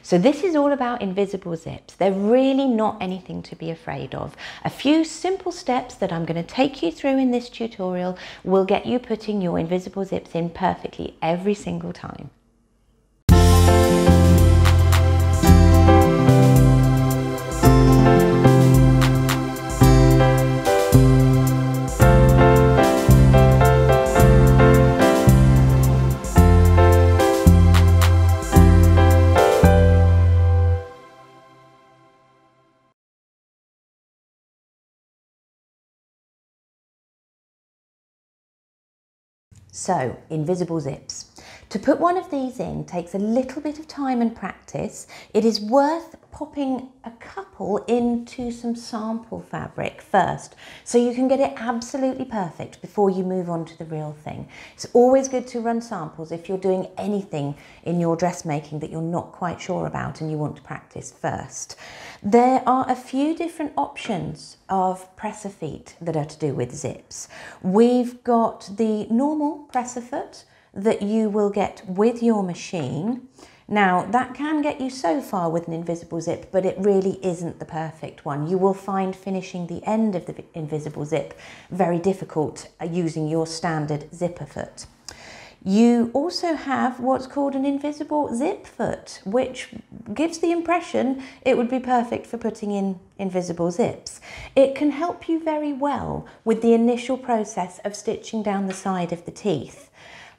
So this is all about invisible zips. They're really not anything to be afraid of. A few simple steps that I'm going to take you through in this tutorial will get you putting your invisible zips in perfectly every single time. So, invisible zips. To put one of these in takes a little bit of time and practice. It is worth popping a couple into some sample fabric first, so you can get it absolutely perfect before you move on to the real thing. It's always good to run samples if you're doing anything in your dressmaking that you're not quite sure about and you want to practice first. There are a few different options of presser feet that are to do with zips. We've got the normal presser foot that you will get with your machine. Now that can get you so far with an invisible zip, but it really isn't the perfect one. You will find finishing the end of the invisible zip very difficult using your standard zipper foot. You also have what's called an invisible zip foot, which gives the impression it would be perfect for putting in invisible zips. It can help you very well with the initial process of stitching down the side of the teeth.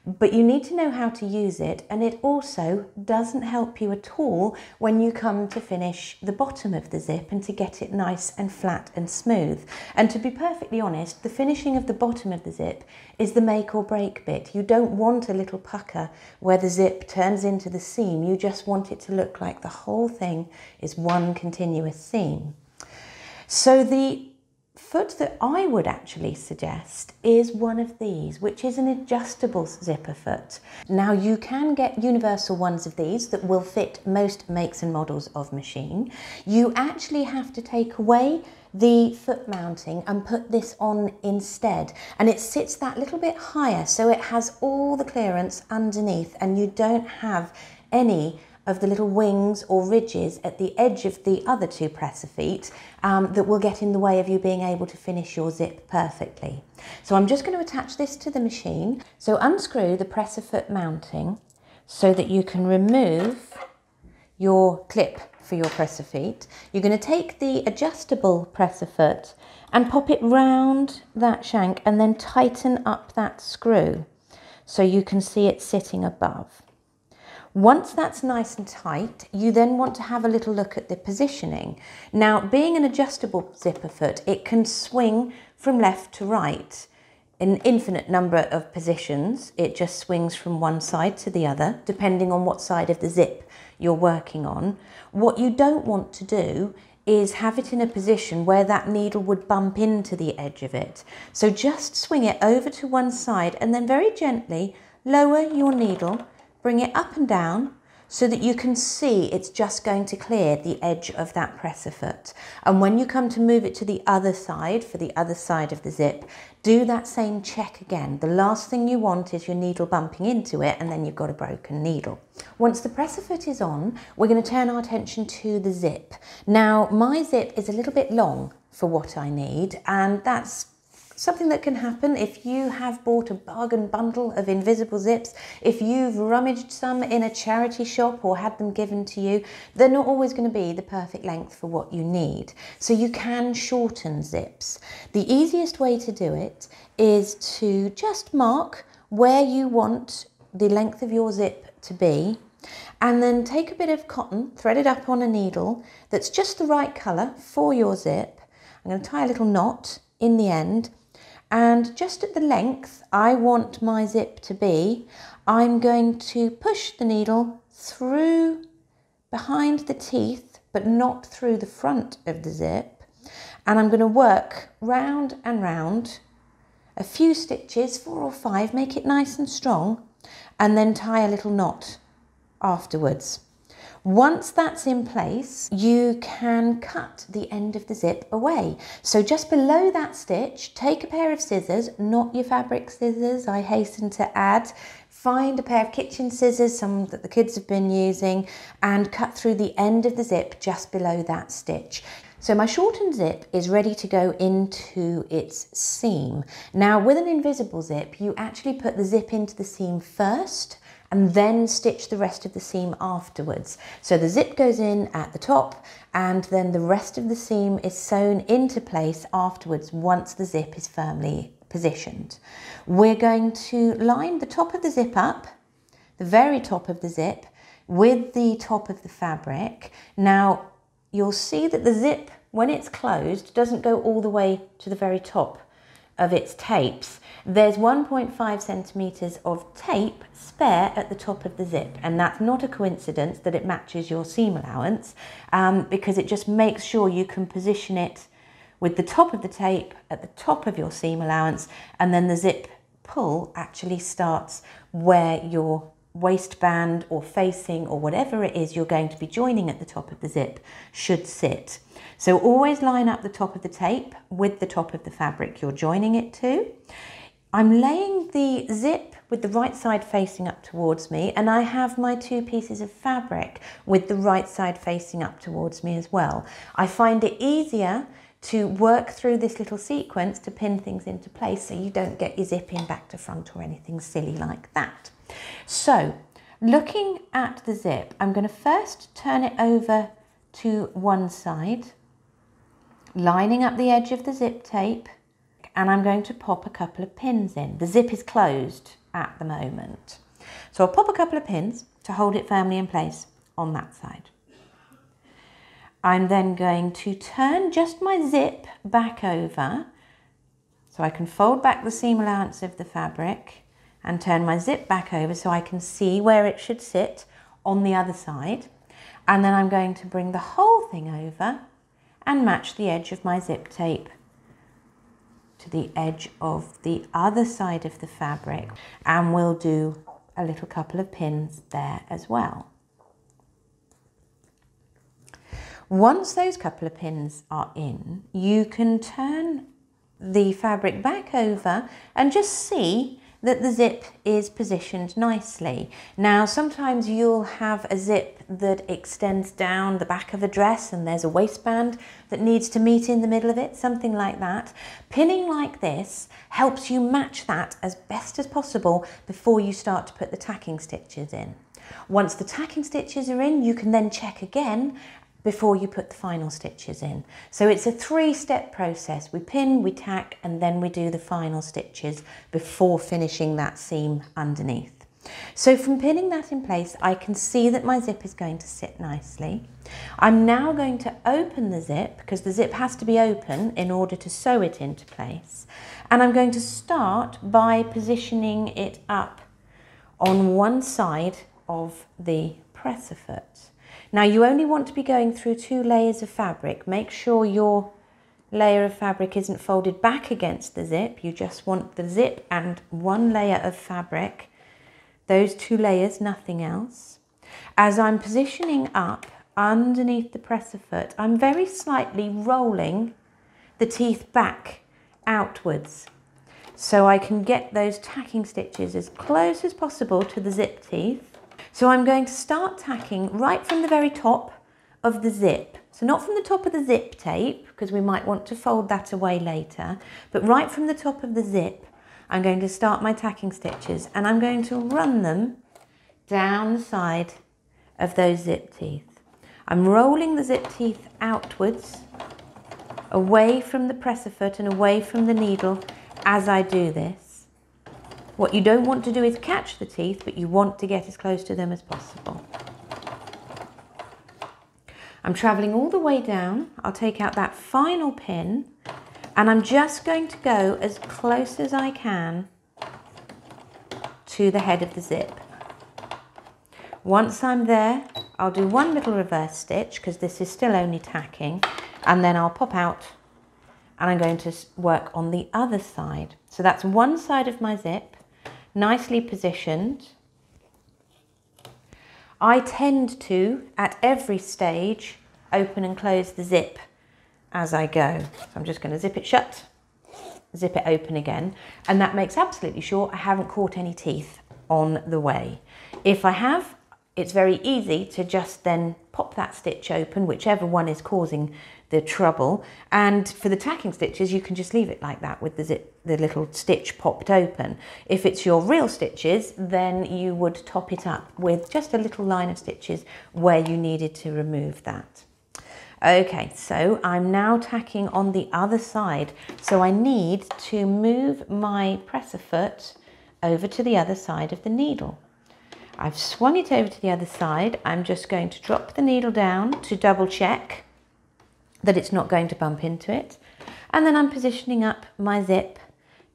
But you need to know how to use it, and it also doesn't help you at all when you come to finish the bottom of the zip and to get it nice and flat and smooth. And to be perfectly honest, the finishing of the bottom of the zip is the make or break bit. You don't want a little pucker where the zip turns into the seam. You just want it to look like the whole thing is one continuous seam. So the foot that I would actually suggest is one of these, which is an adjustable zipper foot. Now you can get universal ones of these that will fit most makes and models of machine. You actually have to take away the foot mounting and put this on instead, and it sits that little bit higher so it has all the clearance underneath and you don't have any of the little wings or ridges at the edge of the other two presser feet that will get in the way of you being able to finish your zip perfectly. So I'm just going to attach this to the machine. So unscrew the presser foot mounting so that you can remove your clip for your presser feet. You're going to take the adjustable presser foot and pop it round that shank and then tighten up that screw so you can see it sitting above. Once that's nice and tight, you then want to have a little look at the positioning. Now, being an adjustable zipper foot, it can swing from left to right in an infinite number of positions. It just swings from one side to the other, depending on what side of the zip you're working on. What you don't want to do is have it in a position where that needle would bump into the edge of it. So just swing it over to one side and then very gently lower your needle, bring it up and down so that you can see it's just going to clear the edge of that presser foot. And when you come to move it to the other side, for the other side of the zip, do that same check again. The last thing you want is your needle bumping into it and then you've got a broken needle. Once the presser foot is on, we're going to turn our attention to the zip. Now, my zip is a little bit long for what I need, and that's something that can happen if you have bought a bargain bundle of invisible zips. If you've rummaged some in a charity shop or had them given to you, they're not always going to be the perfect length for what you need. So you can shorten zips. The easiest way to do it is to just mark where you want the length of your zip to be, and then take a bit of cotton, thread it up on a needle that's just the right colour for your zip. I'm going to tie a little knot in the end. And just at the length I want my zip to be, I'm going to push the needle through behind the teeth, but not through the front of the zip. And I'm going to work round and round, a few stitches, 4 or 5, make it nice and strong, and then tie a little knot afterwards. Once that's in place, you can cut the end of the zip away. So just below that stitch, take a pair of scissors, not your fabric scissors, I hasten to add. Find a pair of kitchen scissors, some that the kids have been using, and cut through the end of the zip just below that stitch. So my shortened zip is ready to go into its seam. Now with an invisible zip, you actually put the zip into the seam first and then stitch the rest of the seam afterwards. So the zip goes in at the top and then the rest of the seam is sewn into place afterwards once the zip is firmly positioned. We're going to line the top of the zip up, the very top of the zip, with the top of the fabric. Now you'll see that the zip, when it's closed, doesn't go all the way to the very top of its tapes. There's 1.5 centimeters of tape spare at the top of the zip, and that's not a coincidence that it matches your seam allowance, because it just makes sure you can position it with the top of the tape at the top of your seam allowance, and then the zip pull actually starts where your waistband or facing or whatever it is you're going to be joining at the top of the zip should sit. So always line up the top of the tape with the top of the fabric you're joining it to. I'm laying the zip with the right side facing up towards me, and I have my two pieces of fabric with the right side facing up towards me as well. I find it easier to work through this little sequence to pin things into place so you don't get your zip in back to front or anything silly like that. So looking at the zip, I'm going to first turn it over to one side, lining up the edge of the zip tape, and I'm going to pop a couple of pins in. The zip is closed at the moment. So I'll pop a couple of pins to hold it firmly in place on that side. I'm then going to turn just my zip back over so I can fold back the seam allowance of the fabric and turn my zip back over so I can see where it should sit on the other side. And then I'm going to bring the whole thing over and match the edge of my zip tape to the edge of the other side of the fabric, and we'll do a little couple of pins there as well. Once those couple of pins are in, you can turn the fabric back over and just see that the zip is positioned nicely. Now, sometimes you'll have a zip that extends down the back of a dress and there's a waistband that needs to meet in the middle of it, something like that. Pinning like this helps you match that as best as possible before you start to put the tacking stitches in. Once the tacking stitches are in, you can then check again before you put the final stitches in. So it's a three-step process. We pin, we tack, and then we do the final stitches before finishing that seam underneath. So from pinning that in place, I can see that my zip is going to sit nicely. I'm now going to open the zip, because the zip has to be open in order to sew it into place. And I'm going to start by positioning it up on one side of the presser foot. Now you only want to be going through 2 layers of fabric. Make sure your layer of fabric isn't folded back against the zip. You just want the zip and 1 layer of fabric. Those 2 layers, nothing else. As I'm positioning up underneath the presser foot, I'm very slightly rolling the teeth back outwards so I can get those tacking stitches as close as possible to the zip teeth. So I'm going to start tacking right from the very top of the zip. So not from the top of the zip tape, because we might want to fold that away later, but right from the top of the zip, I'm going to start my tacking stitches, and I'm going to run them down the side of those zip teeth. I'm rolling the zip teeth outwards, away from the presser foot and away from the needle as I do this. What you don't want to do is catch the teeth, but you want to get as close to them as possible. I'm traveling all the way down. I'll take out that final pin, and I'm just going to go as close as I can to the head of the zip. Once I'm there, I'll do 1 little reverse stitch, because this is still only tacking, and then I'll pop out and I'm going to work on the other side. So that's one side of my zip, nicely positioned. I tend to, at every stage, open and close the zip as I go. So I'm just going to zip it shut, zip it open again, and that makes absolutely sure I haven't caught any teeth on the way. If I have, it's very easy to just then pop that stitch open, whichever one is causing the trouble. And for the tacking stitches, you can just leave it like that with the little stitch popped open. If it's your real stitches, then you would top it up with just a little line of stitches where you needed to remove that. Okay, so I'm now tacking on the other side. So I need to move my presser foot over to the other side of the needle. I've swung it over to the other side. I'm just going to drop the needle down to double check that it's not going to bump into it. And then I'm positioning up my zip,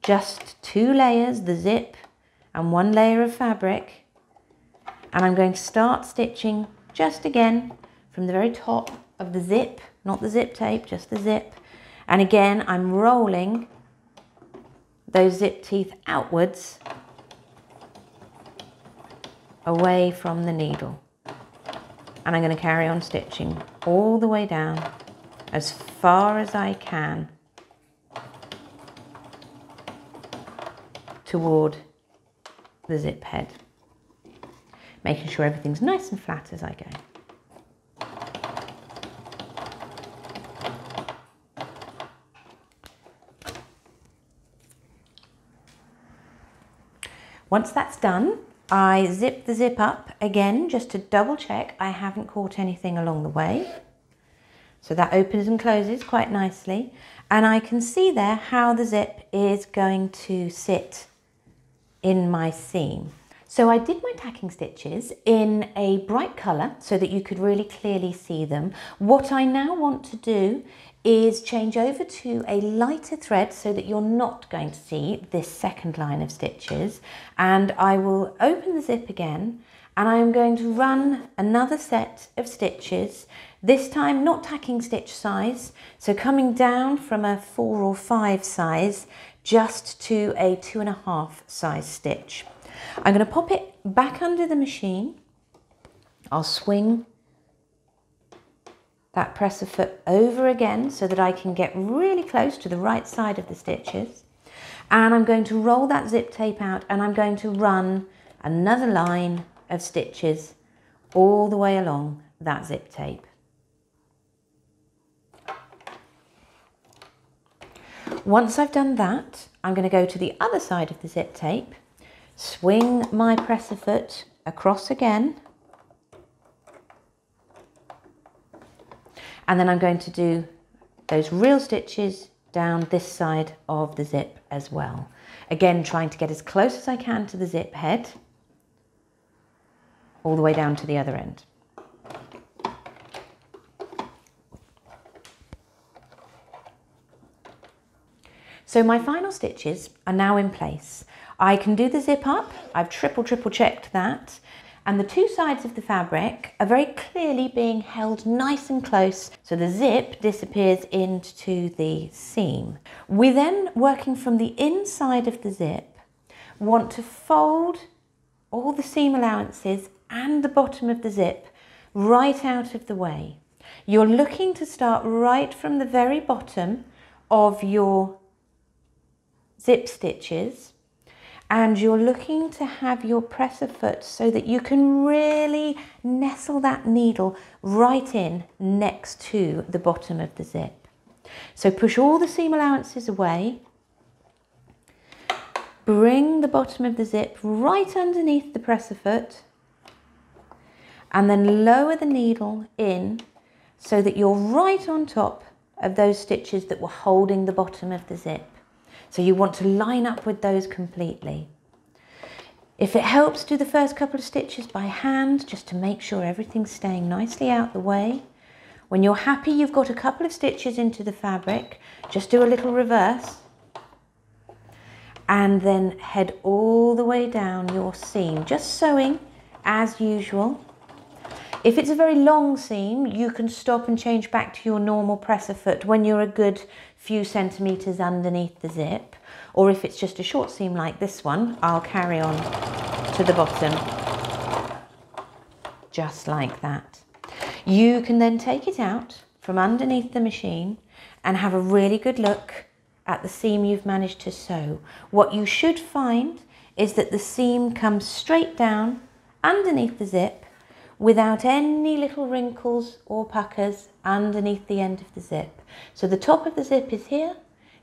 just 2 layers, the zip and 1 layer of fabric. And I'm going to start stitching just again from the very top of the zip, not the zip tape, just the zip. And again, I'm rolling those zip teeth outwards away from the needle. And I'm going to carry on stitching all the way down as far as I can toward the zip head, making sure everything's nice and flat as I go. Once that's done, I zip the zip up again just to double check I haven't caught anything along the way. So that opens and closes quite nicely. And I can see there how the zip is going to sit in my seam. So I did my tacking stitches in a bright colour so that you could really clearly see them. What I now want to do is change over to a lighter thread so that you're not going to see this second line of stitches. And I will open the zip again and I am going to run another set of stitches, this time not tacking stitch size, so coming down from a 4 or 5 size just to a 2.5 size stitch. I'm going to pop it back under the machine. I'll swing that presser foot over again so that I can get really close to the right side of the stitches. And I'm going to roll that zip tape out and I'm going to run another line of stitches all the way along that zip tape. Once I've done that, I'm going to go to the other side of the zip tape, swing my presser foot across again, and then I'm going to do those real stitches down this side of the zip as well. Again, trying to get as close as I can to the zip head, all the way down to the other end. So my final stitches are now in place. I can do the zip up, I've triple checked that, and the 2 sides of the fabric are very clearly being held nice and close so the zip disappears into the seam. We then, working from the inside of the zip, want to fold all the seam allowances and the bottom of the zip right out of the way. You're looking to start right from the very bottom of your zip stitches, and you're looking to have your presser foot so that you can really nestle that needle right in next to the bottom of the zip. So push all the seam allowances away, bring the bottom of the zip right underneath the presser foot, and then lower the needle in so that you're right on top of those stitches that were holding the bottom of the zip. So you want to line up with those completely. If it helps, do the first couple of stitches by hand just to make sure everything's staying nicely out the way. When you're happy you've got a couple of stitches into the fabric, just do a little reverse and then head all the way down your seam, just sewing as usual. If it's a very long seam, you can stop and change back to your normal presser foot when you're a good few centimetres underneath the zip. Or if it's just a short seam like this one, I'll carry on to the bottom just like that. You can then take it out from underneath the machine and have a really good look at the seam you've managed to sew. What you should find is that the seam comes straight down underneath the zip without any little wrinkles or puckers underneath the end of the zip. So the top of the zip is here,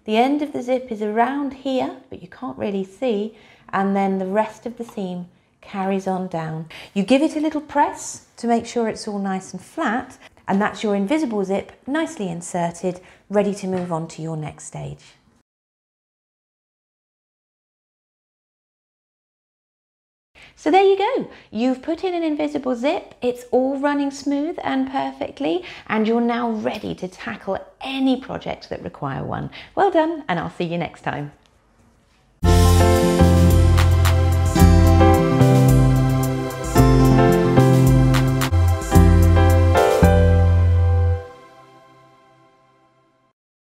the end of the zip is around here, but you can't really see, and then the rest of the seam carries on down. You give it a little press to make sure it's all nice and flat, and that's your invisible zip nicely inserted, ready to move on to your next stage. So there you go, you've put in an invisible zip, it's all running smooth and perfectly, and you're now ready to tackle any projects that require one. Well done, and I'll see you next time.